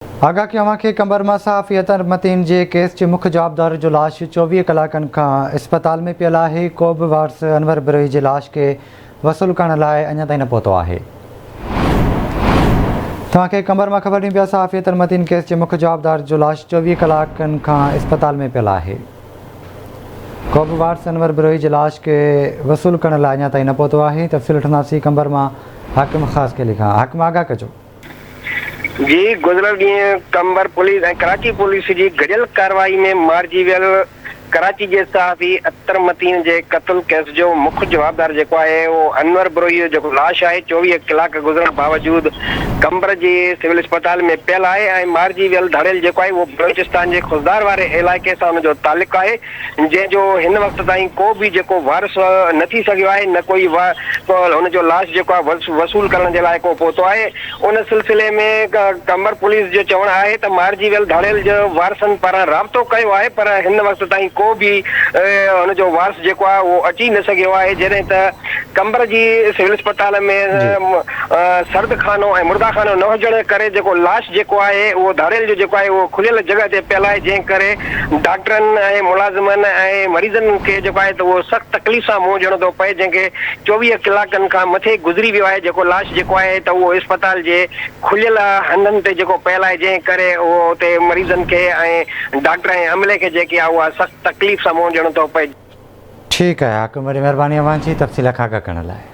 आगाह कयां कि कंबरमा साफ़ी अतर मतीन जे केस जे मुख्य जवाबदार जो लाश 24 कलाकनि खां अस्पताल में पियल आहे। को बि वारस अनवर बिरोही जे लाश के वसूल करण लाइ अञा ताईं न पहुतो आहे। तव्हांखे कंबरमा ख़बर ॾिनी पिया साफ़ी अतर मतीन केस जे मुख्य जवाबदार जो लाश 24 कलाकनि खां अस्पताल में पियल आहे। को बि वारस अनवर बिरोही जे लाश के वसूल करण लाइ अञा ताईं न पहुतो आहे। तफ़सील वठंदासीं कंबरमा हाकिम ख़ासि के लिखां। हाकिम आगाह कजो। जी गुज़िरियल ॾींहुं कंबर पुलिस ऐं कराची पुलिस जी गॾियल कार्रवाई में मारिजी वियल कराची जे सहाफ़ी अतर मतीन जे क़त्ल केस जो मुख्य जवाबदार जेको आहे उहो अनवर बिरोही जेको लाश आहे 24 कलाक गुज़रण बावजूद कंबर जे सिविल अस्पताल में पियल आहे ऐं मारिजी वियल धड़ेल जेको आहे उहो बलोचिस्तान जे खुशदार वारे इलाइक़े सां हुनजो तालुक़ु आहे, जंहिंजो हिन वक़्त ताईं को बि जेको वारिस न थी सघियो आहे, न कोई हुनजो लाश जेको आहे वसूल करण जे लाइ को पहुतो आहे। उन सिलसिले में कंबर पुलिस जो चवणु आहे त मारिजी वियल धड़ेल जो वारसनि पारां राब्तो कयो आहे, पर हिन वक़्त ताईं को बि हुनजो वारस जेको आहे उहो अची न सघियो आहे। जॾहिं त कंबर जी सिविल अस्पताल में सर्द खानो ऐं मुर्दा खानो न हुजण करे जेको लाश जेको आहे उहो धड़ेल जो जेको आहे उहो खुलियल जॻह ते पियल आहे, जंहिं करे डॉक्टरनि ऐं मुलाज़िमनि ऐं मरीज़नि खे जेको आहे त उहो सख़्तु तकलीफ़ सां मुंहुं ॾियणो थो पए, जंहिंखे 24 कलाकनि खां मथे गुज़री वियो आहे। जेको लाश जेको आहे त उहो अस्पताल जे खुलियल हंधनि ते जेको पियल आहे, जंहिं करे उहो उते मरीज़नि खे ऐं डॉक्टर ऐं अमले खे जेकी आहे उहा सख़्तु तकलीफ़ सां मुंहुं ॾियणो थो पए। ठीकु आहे हाकिम, वरी महिरबानी अवां जी तफ़सील खां करण लाइ।